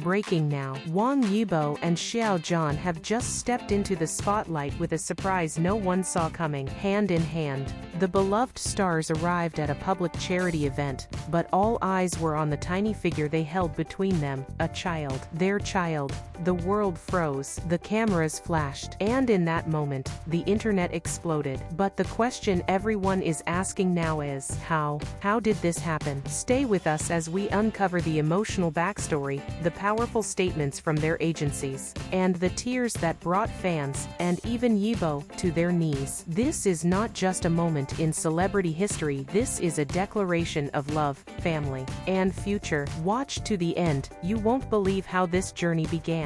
Breaking now, Wang Yibo and Xiao Zhan have just stepped into the spotlight with a surprise no one saw coming. Hand in hand, the beloved stars arrived at a public charity event, but all eyes were on the tiny figure they held between them, a child. Their child. The world froze, the cameras flashed, and in that moment, the internet exploded. But the question everyone is asking now is, how? How did this happen? Stay with us as we uncover the emotional backstory, the powerful statements from their agencies, and the tears that brought fans, and even Yibo, to their knees. This is not just a moment in celebrity history, this is a declaration of love, family, and future. Watch to the end, you won't believe how this journey began.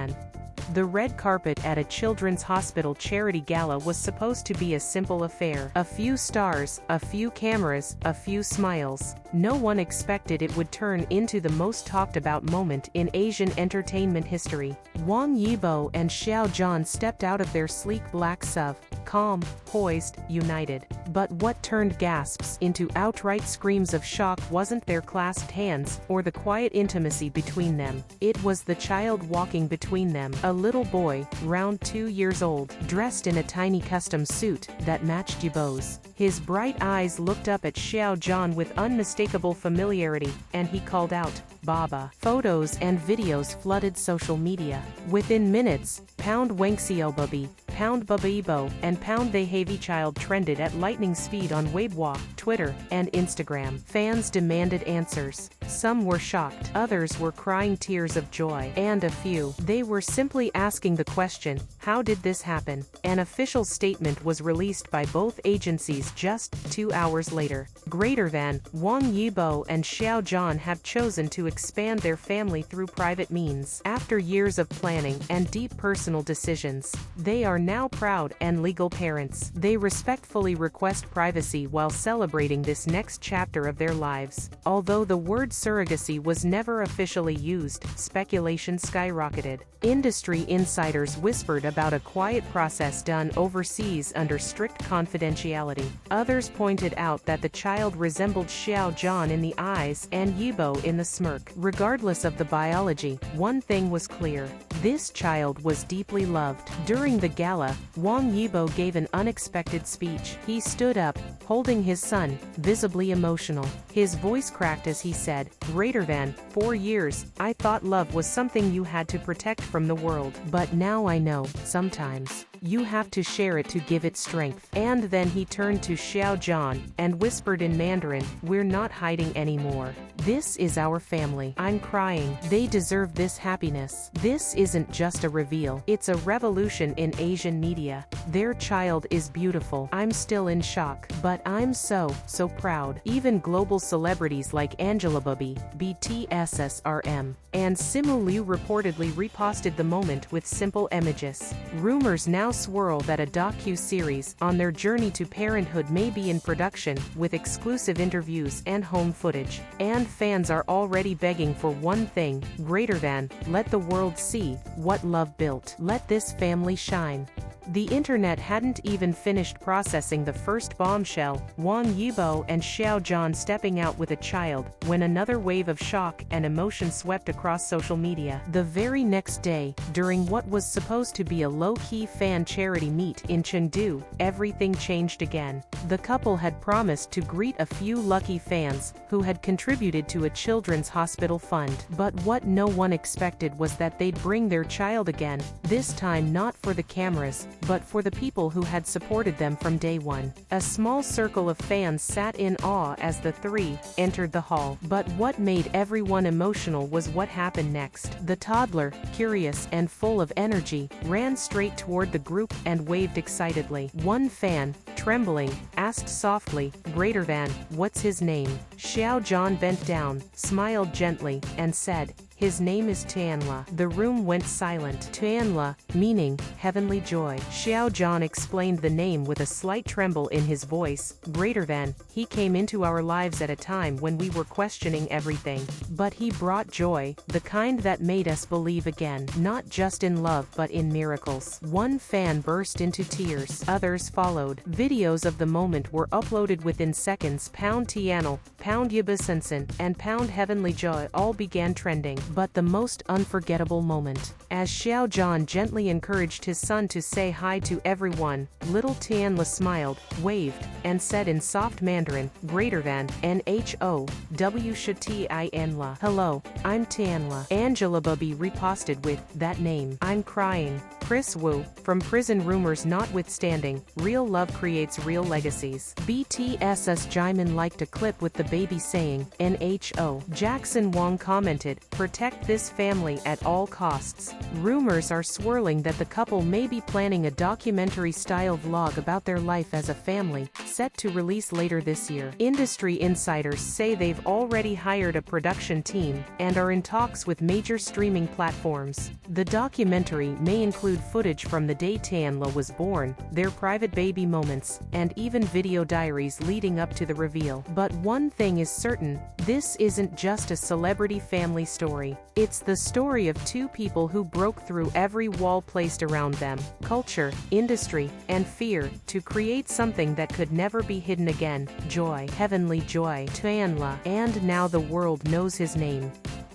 The red carpet at a children's hospital charity gala was supposed to be a simple affair. A few stars, a few cameras, a few smiles. No one expected it would turn into the most talked about moment in Asian entertainment history. Wang Yibo and Xiao Zhan stepped out of their sleek black SUV, calm, poised, united. But what turned gasps into outright screams of shock wasn't their clasped hands, or the quiet intimacy between them. It was the child walking between them, a little boy, round 2 years old, dressed in a tiny custom suit that matched Yibo's. His bright eyes looked up at Xiao Zhan with unmistakable familiarity, and he called out, "Baba." Photos and videos flooded social media. Within minutes, pound Wang Xiao, pound Baba Yibo, and pound they heavy child trended at lightning speed on Weibo, Twitter, and Instagram. Fans demanded answers. Some were shocked, others were crying tears of joy, and a few, they were simply asking the question, how did this happen? An official statement was released by both agencies just 2 hours later. Greater than, Wang Yibo and Xiao Zhan have chosen to expand their family through private means. After years of planning and deep personal decisions, they are now proud and legal parents. They respectfully request privacy while celebrating this next chapter of their lives. Although the word surrogacy was never officially used, speculation skyrocketed. Industry insiders whispered about a quiet process done overseas under strict confidentiality. Others pointed out that the child resembled Xiao Zhan in the eyes and Yibo in the smirk. Regardless of the biology, one thing was clear. This child was deeply loved. During the gala, Wang Yibo gave an unexpected speech. He stood up, holding his son, visibly emotional. His voice cracked as he said, "Greater than 4 years, I thought love was something you had to protect from the world. But now I know, sometimes, you have to share it to give it strength." And then he turned to Xiao Zhan, and whispered in Mandarin, "We're not hiding anymore. This is our family. I'm crying. They deserve this happiness." This isn't just a reveal, it's a revolution in Asian media. Their child is beautiful. I'm still in shock, but I'm so proud. Even global celebrities like Angelababy, BTSSRM, and Simu Liu reportedly reposted the moment with simple images. Rumors now swirl that a docu-series on their journey to parenthood may be in production, with exclusive interviews and home footage. And fans are already begging for one thing, greater than, let the world see what love built. Let this family shine. The internet hadn't even finished processing the first bombshell, Wang Yibo and Xiao Zhan stepping out with a child, when another wave of shock and emotion swept across social media. The very next day, during what was supposed to be a low-key fan charity meet in Chengdu, everything changed again. The couple had promised to greet a few lucky fans, who had contributed to a children's hospital fund. But what no one expected was that they'd bring their child again, this time not for the cameras, but for the people who had supported them from day one. A small circle of fans sat in awe as the three entered the hall. But what made everyone emotional was what happened next. The toddler, curious and full of energy, ran straight toward the group and waved excitedly. One fan, trembling, asked softly, "Greater than, what's his name?" Xiao Zhan bent down, smiled gently, and said, "His name is Tianla." The room went silent. Tianla, meaning heavenly joy. Xiao Zhan explained the name with a slight tremble in his voice. "Greater than, he came into our lives at a time when we were questioning everything. But he brought joy, the kind that made us believe again, not just in love but in miracles." One fan burst into tears. Others followed. Videos of the moment were uploaded within seconds. Tianla, Yibo and Heavenly Joy all began trending. But the most unforgettable moment, as Xiao Zhan gently encouraged his son to say hi to everyone, little Tianla smiled, waved, and said in soft Mandarin, _NHO, Tianla. Hello, I'm Tianla. Angela Bubby reposted with, that name. I'm crying. Chris Wu, from Prison Rumors notwithstanding, real love creates real legacies. BTS's Jimin liked a clip with the baby saying, NHO. Jackson Wang commented, protect this family at all costs. Rumors are swirling that the couple may be planning a documentary-style vlog about their life as a family, set to release later this year. Industry insiders say they've already hired a production team, and are in talks with major streaming platforms. The documentary may include footage from the day Tianla was born, their private baby moments, and even video diaries leading up to the reveal. But one thing is certain, this isn't just a celebrity family story. It's the story of two people who broke through every wall placed around them, culture, industry, and fear, to create something that could never be hidden again. Joy, Heavenly Joy, Tianla, and now the world knows his name.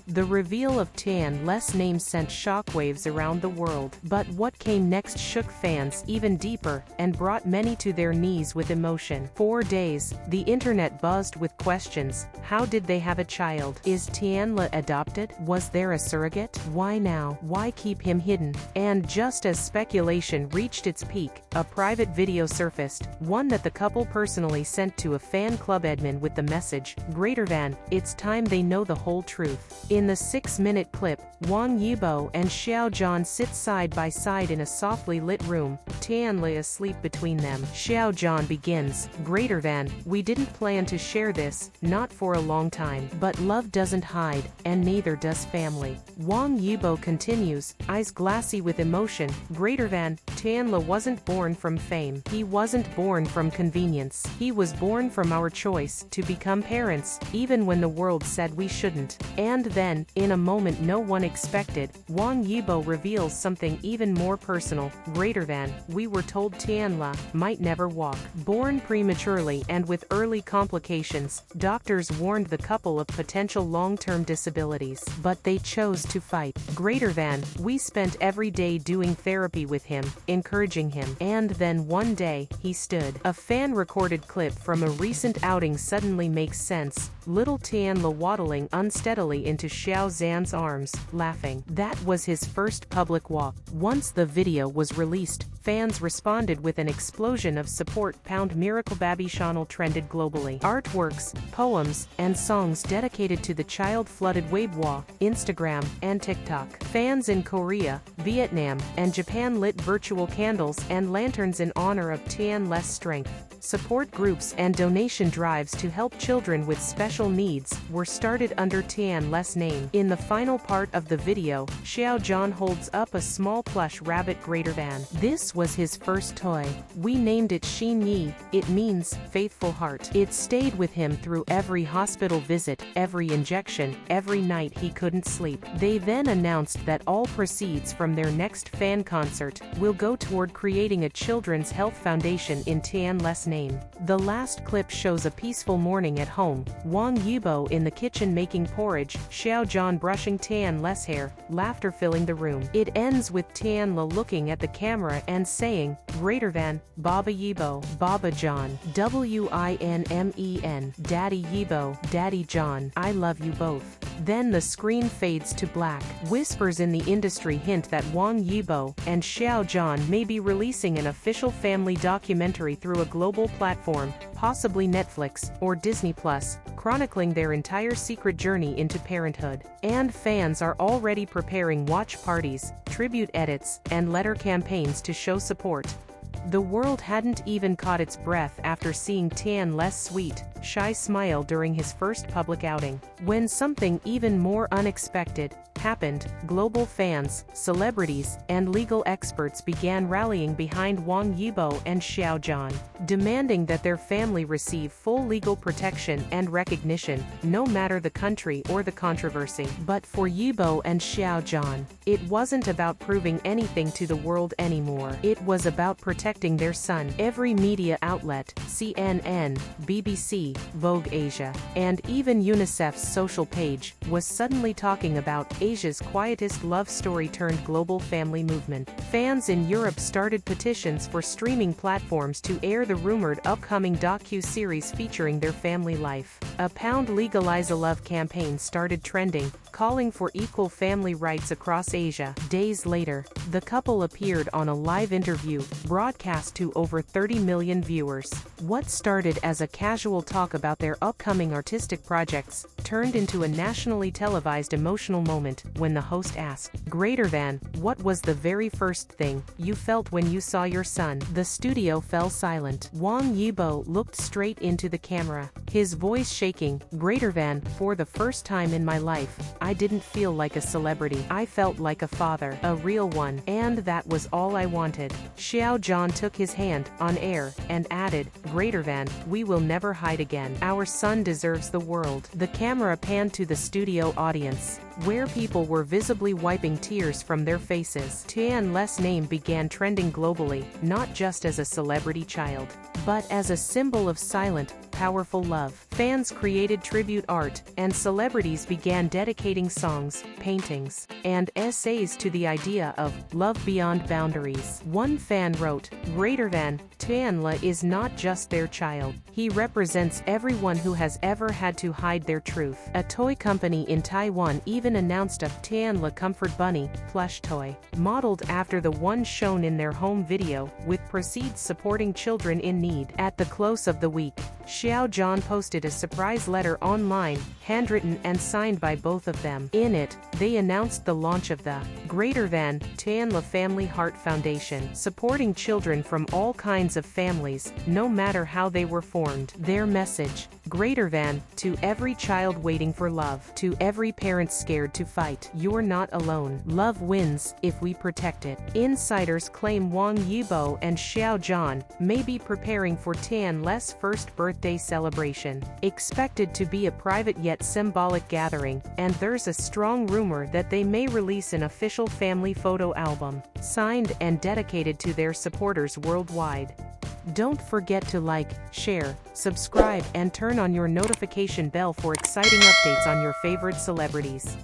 The reveal of Tianla's name sent shockwaves around the world. But what came next shook fans even deeper, and brought many to their knees with emotion. For days, the internet buzzed with questions. How did they have a child? Is Tianla adopted? Was there a surrogate? Why now? Why keep him hidden? And just as speculation reached its peak, a private video surfaced, one that the couple personally sent to a fan club admin with the message, it's time they know the whole truth. In the 6-minute clip, Wang Yibo and Xiao Zhan sit side by side in a softly lit room, Tianla asleep between them. Xiao Zhan begins, we didn't plan to share this, not for a long time. But love doesn't hide, and neither does family. Wang Yibo continues, eyes glassy with emotion, Tianla wasn't born from fame. He wasn't born from convenience. He was born from our choice to become parents, even when the world said we shouldn't. And then, in a moment no one expected, Wang Yibo reveals something even more personal, we were told Tianla might never walk. Born prematurely and with early complications, doctors warned the couple of potential long-term disabilities. But they chose to fight. We spent every day doing therapy with him, encouraging him. And then one day, he stood. A fan-recorded clip from a recent outing suddenly makes sense. Little Tianla waddling unsteadily into Xiao Zhan's arms, laughing. That was his first public walk. Once the video was released, fans responded with an explosion of support. Miracle Baby Channel trended globally. Artworks, poems, and songs dedicated to the child flooded Weibo, Instagram, and TikTok. Fans in Korea, Vietnam, and Japan lit virtual candles and lanterns in honor of Tianla's strength. Support groups and donation drives to help children with special needs were started under Tianla's name. In the final part of the video, Xiao Zhan holds up a small plush rabbit. This was his first toy. We named it Xin Yi. It means faithful heart. It stayed with him through every hospital visit, every injection, every night he couldn't sleep. They then announced that all proceeds from their next fan concert will go toward creating a children's health foundation in Tianla's name. The last clip shows a peaceful morning at home, Wang Yibo in the kitchen making porridge, Xiao Zhan brushing Tianla's hair, laughter filling the room. It ends with Tianla looking at the camera and saying, Baba Yibo, Baba John, WINMEN, Daddy Yibo, Daddy John, I love you both. Then the screen fades to black. Whispers in the industry hint that Wang Yibo and Xiao Zhan may be releasing an official family documentary through a global platform, possibly Netflix or Disney+, chronicling their entire secret journey into parenthood. And fans are already preparing watch parties, tribute edits, and letter campaigns to show support. The world hadn't even caught its breath after seeing Tianla's sweet, shy smile during his first public outing. When something even more unexpected happened, global fans, celebrities, and legal experts began rallying behind Wang Yibo and Xiao Zhan, demanding that their family receive full legal protection and recognition, no matter the country or the controversy. But for Yibo and Xiao Zhan, it wasn't about proving anything to the world anymore. It was about protecting their son. Every media outlet, CNN, BBC, Vogue Asia, and even UNICEF's social page, was suddenly talking about Asia's quietest love story turned global family movement. Fans in Europe started petitions for streaming platforms to air the rumored upcoming docu-series featuring their family life. A Pound Legalize a Love campaign started trending, calling for equal family rights across Asia. Days later, the couple appeared on a live interview, broadcast to over 30 million viewers. What started as a casual talk about their upcoming artistic projects turned into a nationally televised emotional moment when the host asked, "What was the very first thing you felt when you saw your son?" The studio fell silent. Wang Yibo looked straight into the camera, his voice shaking. "For the first time in my life, I didn't feel like a celebrity. I felt like a father, a real one, and that was all I wanted." Xiao Zhan took his hand, on air, and added, "We will never hide again. Our son deserves the world." The camera panned to the studio audience, where people were visibly wiping tears from their faces. Tianla's name began trending globally, not just as a celebrity child, but as a symbol of silent, powerful love. Fans created tribute art, and celebrities began dedicating songs, paintings, and essays to the idea of love beyond boundaries. One fan wrote, "Tianla is not just their child. He represents everyone who has ever had to hide their truth." A toy company in Taiwan even announced a Tianla Comfort Bunny plush toy, modeled after the one shown in their home video, with proceeds supporting children in need. At the close of the week, Xiao Zhan posted a surprise letter online, handwritten and signed by both of them. In it, they announced the launch of the Tianla Family Heart Foundation, supporting children from all kinds of families, no matter how they were formed. Their message, to every child waiting for love, to every parent scared to fight, you're not alone. Love wins, if we protect it. Insiders claim Wang Yibo and Xiao Zhan may be preparing for Tianla's first birthday celebration, expected to be a private yet symbolic gathering, and there's a strong rumor that they may release an official family photo album, signed and dedicated to their supporters worldwide. Don't forget to like, share, subscribe, and turn on your notification bell for exciting updates on your favorite celebrities.